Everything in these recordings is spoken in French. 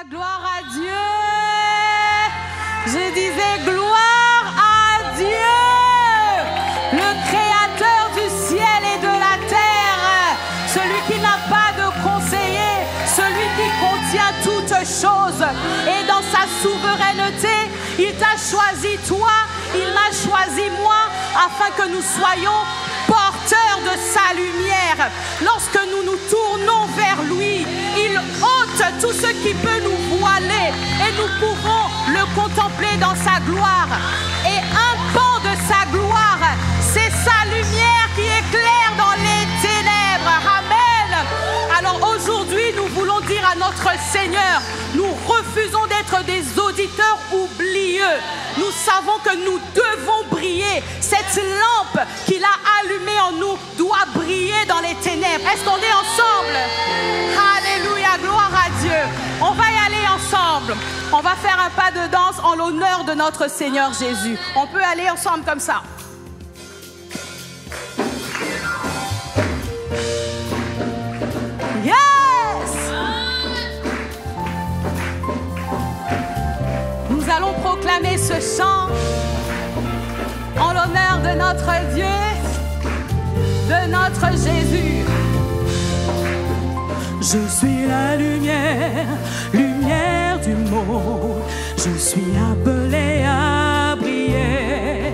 Gloire à Dieu. Je disais gloire à Dieu, le créateur du ciel et de la terre, celui qui n'a pas de conseiller, celui qui contient toutes choses. Et dans sa souveraineté, il t'a choisi toi, il m'a choisi moi, afin que nous soyons porteurs de sa lumière. Lorsque nous nous tournons vers lui, il ôte tout ce qui peut nous voiler et nous pouvons le contempler dans sa gloire. Et un pan de sa gloire, c'est sa lumière qui éclaire dans les ténèbres. Amen. Alors aujourd'hui, nous voulons dire à notre Seigneur, nous refusons d'être des auditeurs oublieux. Nous savons que nous devons briller. Cette lampe qu'il a allumée en nous doit briller dans les ténèbres. Est-ce qu'on est ensemble? Alléluia, gloire à Dieu. On va y aller ensemble. On va faire un pas de danse en l'honneur de notre Seigneur Jésus. On peut aller ensemble comme ça. Nous allons proclamer ce chant en l'honneur de notre Dieu, de notre Jésus. Je suis la lumière, lumière du monde. Je suis appelé à briller.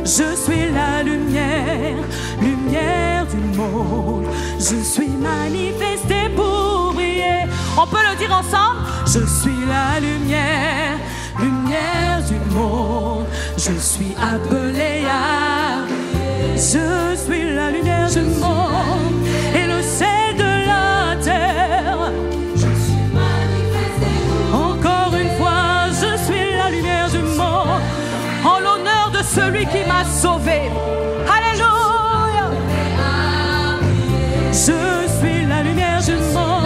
Je suis la lumière, lumière du monde. Je suis manifesté pour briller. On peut le dire ensemble? Je suis la lumière, lumière du monde. Je suis appelé à briller. Je suis la lumière du monde et le sel de la terre. Je suis manifesté. Encore une fois, je suis la lumière du monde en l'honneur de celui qui m'a sauvé. Alléluia. Je suis la lumière du monde.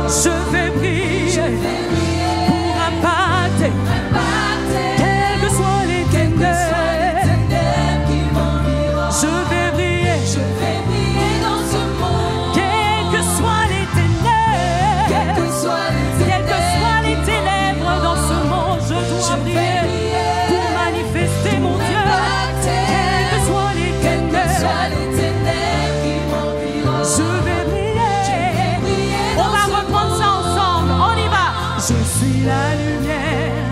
Je vais briller pour impacter, quelles que soient les ténèbres qui m'environnent. Je vais briller dans ce monde. Quelles que soient les ténèbres, Quelles que soient les ténèbres dans ce monde, je dois briller pour manifester mon Dieu. Quelles que soient les ténèbres qui m'environnent. je vais briller. On va reprendre ça ensemble. On y va. Je suis la lumière,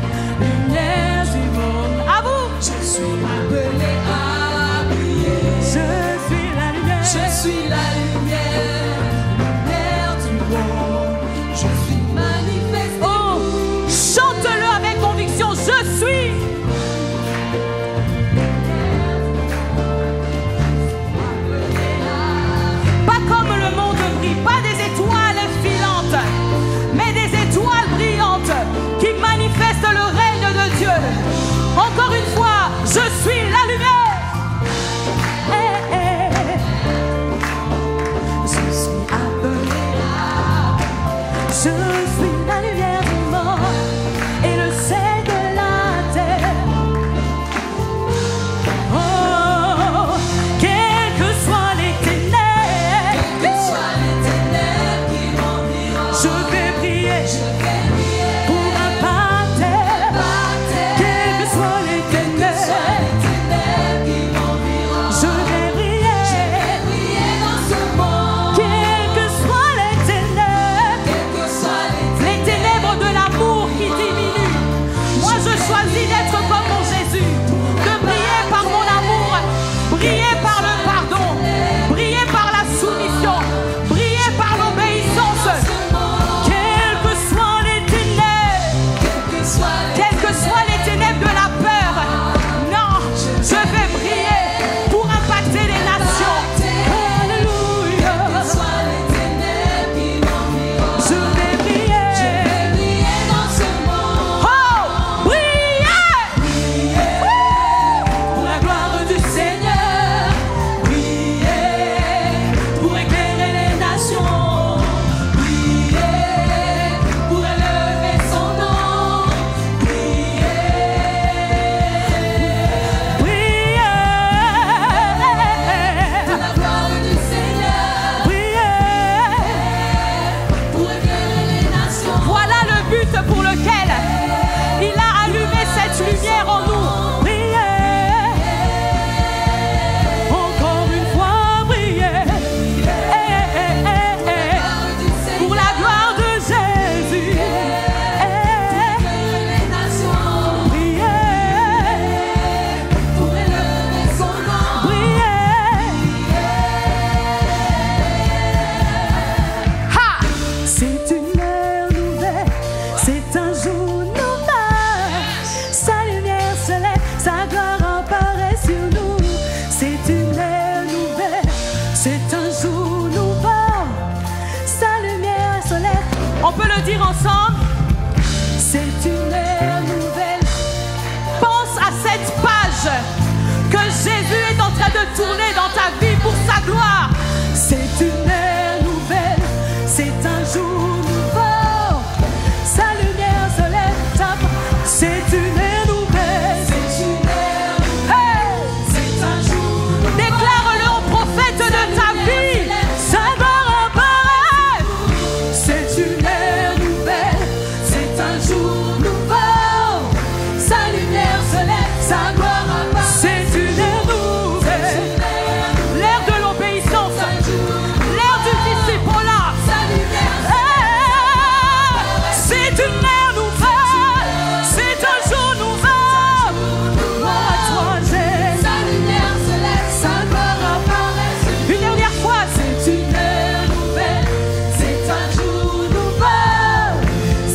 ciel. Il a allumé cette lumière en nous. Priez, encore une fois, priez. Pour la gloire de Jésus. les nations Priez, pour élever son nom. Ha! c'est une ère nouvelle, c'est un jour nouveau. Sa lumière se lève, sa gloire apparaît sur nous. C'est une ère nouvelle, c'est un jour nouveau. Sa lumière se lève, On peut le dire ensemble. c'est une ère nouvelle. Pense à cette page que Jésus est en train de tourner dans ta vie pour sa gloire. C'est une ère nouvelle, c'est un jour nouveau. Sa lumière se lève, c'est une ère nouvelle. C'est une ère, Hey! c'est un jour. Déclare-le au prophète de ta vie. Sa gloire apparaît. C'est une ère nouvelle, c'est un jour nouveau. Sa lumière se lève, sa gloire apparaît. C'est une ère nouvelle. L'ère de l'obéissance. L'ère du discipulat. Sa lumière, C'est une ère nouvelle. C'est un jour nouveau. Gloire à toi, Jésus. sa lumière se lève, sa gloire apparaît sur nous. Une dernière fois. C'est une ère nouvelle, c'est un jour nouveau.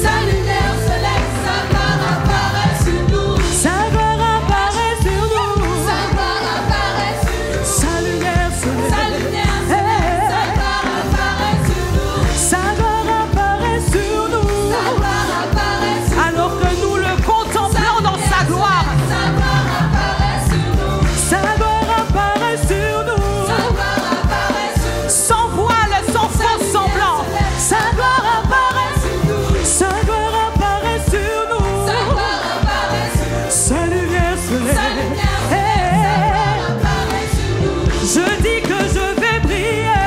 Sa lumière se lève, sa gloire apparaît sur nous. Sa gloire apparaît sur nous. Sa gloire apparaît sur nous. Sa lumière se Sa lève. lumière se lève, sa gloire apparaît sur nous. Sa gloire apparaît sur nous. Sa gloire apparaît sur nous. Alors que nous le contemplons dans sa gloire. Sa gloire apparaît sur nous. Sa gloire apparaît sur nous. Sa gloire apparaît sur nous. Sans voile, sans faux semblant. Sa gloire apparaît sur nous. Sa gloire apparaît sur nous. Sa gloire apparaît sur nous. Sa lumière se Sa lève. lumière se lève, sa gloire apparaît sur nous. Je dis que je vais prier.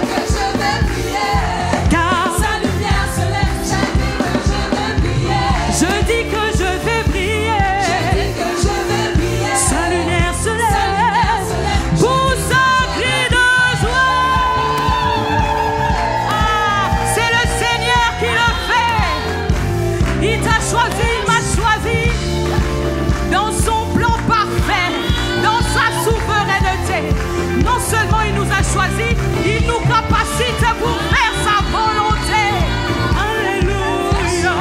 Que je vais prier. Car Sa lumière se lève, je dis que je vais prier. je dis que je vais prier. Que je vais prier. Sa lumière se lève. Pousse un cri de joie. Ah, c'est le Seigneur qui le fait. Il t'a choisi, il m'a choisi. Dans son plan parfait, dans sa souveraineté. Non seulement il nous a choisis, il nous capacite pour faire sa volonté. Alléluia.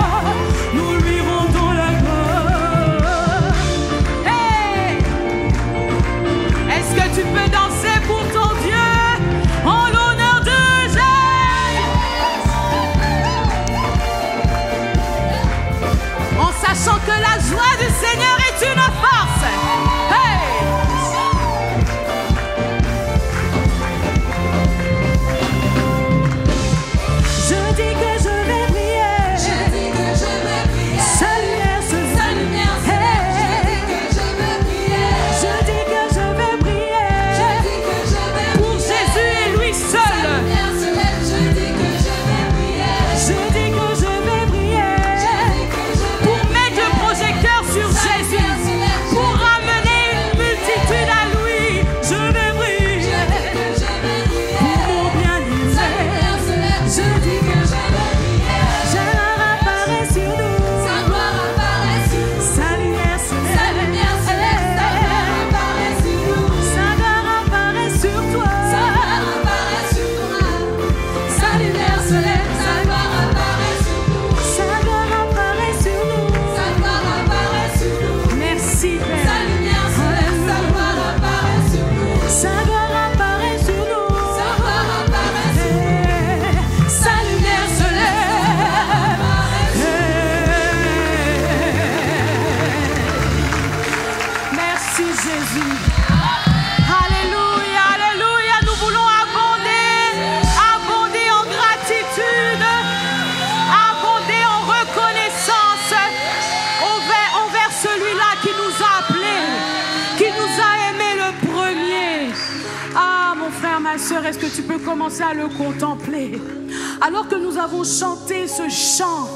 Nous lui rendons la gloire. Hey! Est-ce que tu peux danser pour ton Dieu en l'honneur de Jésus? En sachant que la joie du Seigneur est une force. Hey! Je dis que je vais prier. Je dis que je vais prier. Sa lumière se lève. Sa lumière se lève, je dis que je vais prier. Je dis que je vais prier. Je dis que je vais Pour prier. Jésus et lui Sa seul. lumière se lève, je dis que je vais prier. Je dis que je vais prier. Je dis que je vais Pour mettre le projecteur sur Jésus. Pour ramener une multitude à lui. Je vais prier. Je dis que je vais prier. Pour mon bien-aimé. Sa lumière se lève, je dis que je vais prier. Sa gloire apparaît sur nous. Sa gloire apparaît sur nous. Sa lumière se lève. Sa lumière se lève, sa gloire apparaît sur nous. Sa gloire apparaît sur toi. Sa gloire apparaît sur toi. Sa lumière se lève, sa gloire apparaît sur nous. Sa gloire apparaît sur nous. Sa gloire apparaît sur nous. Merci, Sa Père. lumière se lève, sa gloire apparaît sur nous. Sa gloire apparaît sur nous. Sa gloire apparaît sur nous. Sa lumière se lève. Merci Jésus. Alléluia, alléluia. Nous voulons abonder en gratitude, abonder en reconnaissance envers celui-là qui nous a appelés, qui nous a aimés le premier. Ah, mon frère, ma soeur, est-ce que tu peux commencer à le contempler? Alors que nous avons chanté ce chant,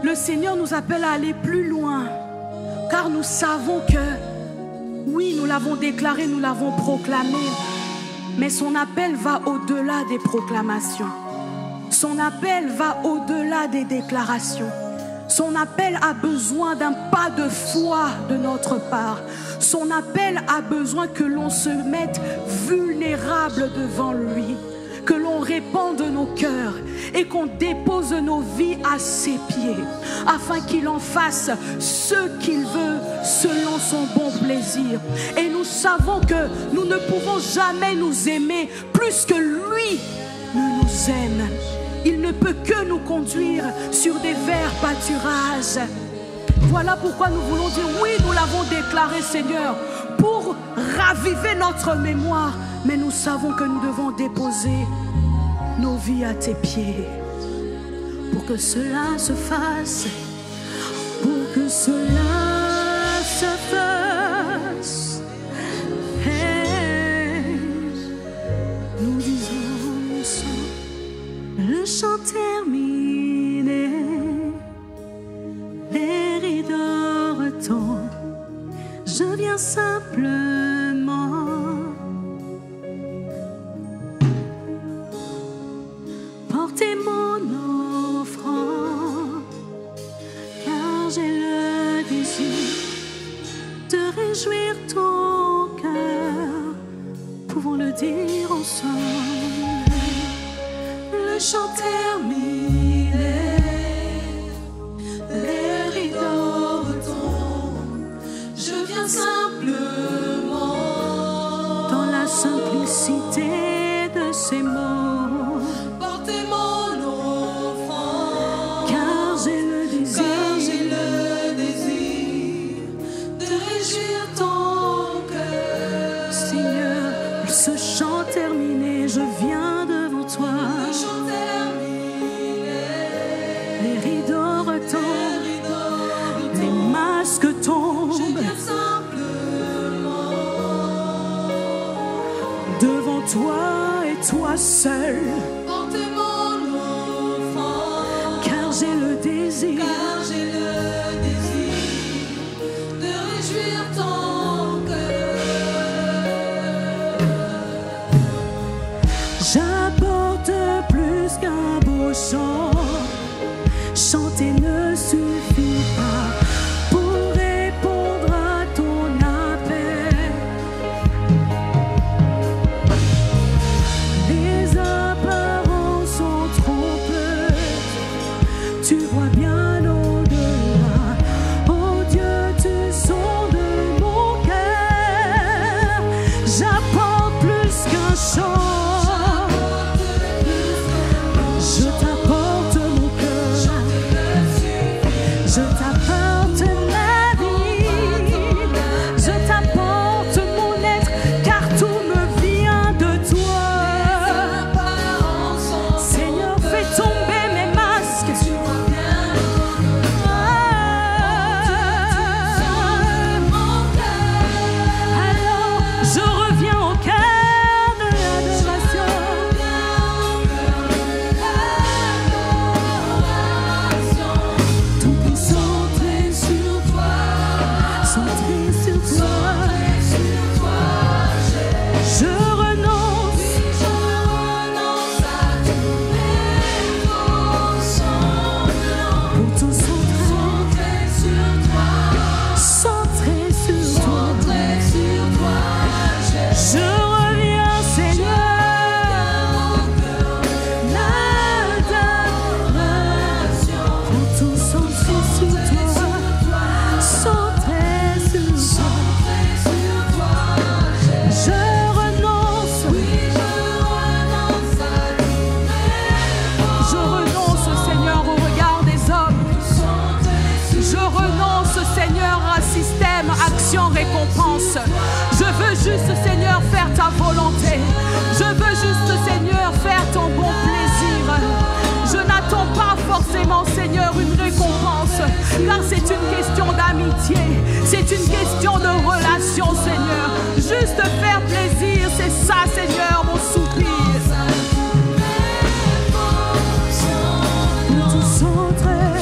Le Seigneur nous appelle à aller plus loin, car nous savons que, oui, nous l'avons déclaré, nous l'avons proclamé, mais son appel va au-delà des proclamations. Son appel va au-delà des déclarations. Son appel a besoin d'un pas de foi de notre part. Son appel a besoin que l'on se mette vulnérable devant lui, que l'on répande nos cœurs et qu'on dépose nos vies à ses pieds, afin qu'il en fasse ce qu'il veut selon son bon plaisir. Et nous savons que nous ne pouvons jamais nous aimer plus que lui ne nous aime. Il ne peut que nous conduire sur des verts pâturages. Voilà pourquoi nous voulons dire oui, nous l'avons déclaré, Seigneur, pour raviver notre mémoire. Mais nous savons que nous devons déposer nos vies à tes pieds pour que cela se fasse, pour que cela se fasse. Hey, nous disons le chant terminé, les rideaux retombent, je viens simplement porter mon offrande, car j'ai le désir de réjouir ton cœur. Pouvons le dire ensemble. Le chant terminé, les rideaux retombent, je viens simplement dans la simplicité de ces mots. Portez mon offrande, car j'ai le désir de réjouir ton cœur. Seigneur, ce chant terminé, je viens devant toi. Les rideaux retombent, les masques tombent. Devant toi et toi seul. Portez mon offrande, car j'ai le désir de réjouir ton cœur. J'apporte plus qu'un beau chant. Chanter ne suffit pas pour répondre à ton appel. Les apparences sont trompeuses, tu vois bien au-delà. Oh Dieu, tu sondes mon cœur. J'apporte plus qu'un chant. Je t'apporte mon cœur. Je t'apporte ma vie, je t'apporte mon être, car tout me vient de toi. Seigneur, fais tomber mes masques. Alors, je reviens au cœur de l'adoration. Tout est centré sur toi, centré sur toi. Je renonce à tous mes faux semblants pour tout centrer sur toi, centré sur toi. Je reviens, Seigneur, l'adoration pour tout centrer sur toi, centré sur toi. Je renonce, je renonce, Seigneur, au regard des hommes. Je renonce, Seigneur, à système, action, récompense. Je veux juste, Seigneur, faire ta volonté. Je veux juste, Seigneur, faire ton bon plaisir. Je n'attends pas forcément, Seigneur, une récompense, car c'est une question d'amitié, c'est une question de relation, Seigneur. Juste faire plaisir, c'est ça, Seigneur, mon soupir. Pour tout centrer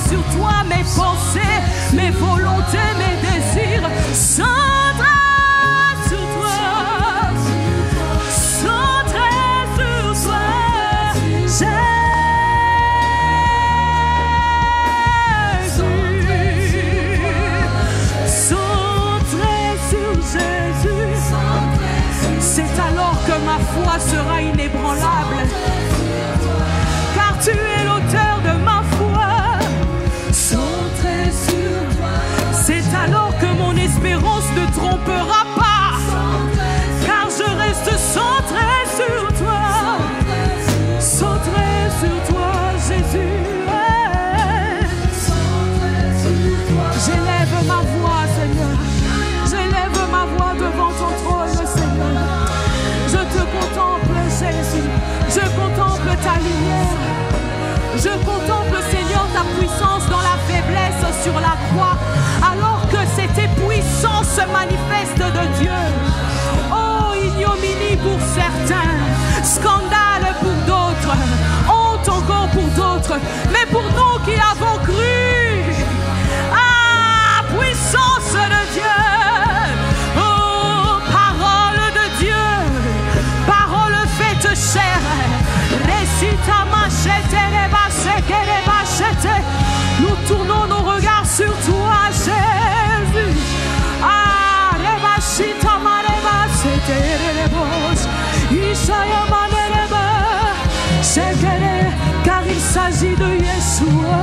sur toi, mes pensées, mes volontés, mes désirs. Centré sur toi, centré sur toi, c'est alors que ma foi sera inébranlable, car tu es l'auteur de ma foi. Centré sur toi, c'est alors que mon espérance ne trompera pas, car je reste centré sur toi, centré sur toi, Jésus. J'élève ma voix, Seigneur. J'élève ma voix devant ton trône, Seigneur. Je te contemple, Jésus. Je contemple ta lumière. Je contemple, Seigneur, ta puissance dans la faiblesse sur la croix, alors que c'était puissance manifeste de Dieu. Oh, ignominie pour certains, scandale pour d'autres, honte encore pour d'autres, mais pour nous qui avons cru, puissance de Dieu, oh, parole de Dieu, parole faite chair, récita machete, nous tournons nos regards sur toi, Jésus. Ah, rebashita mareba, c'était les bosses, Ishaya manereba, car il s'agit de Yeshua.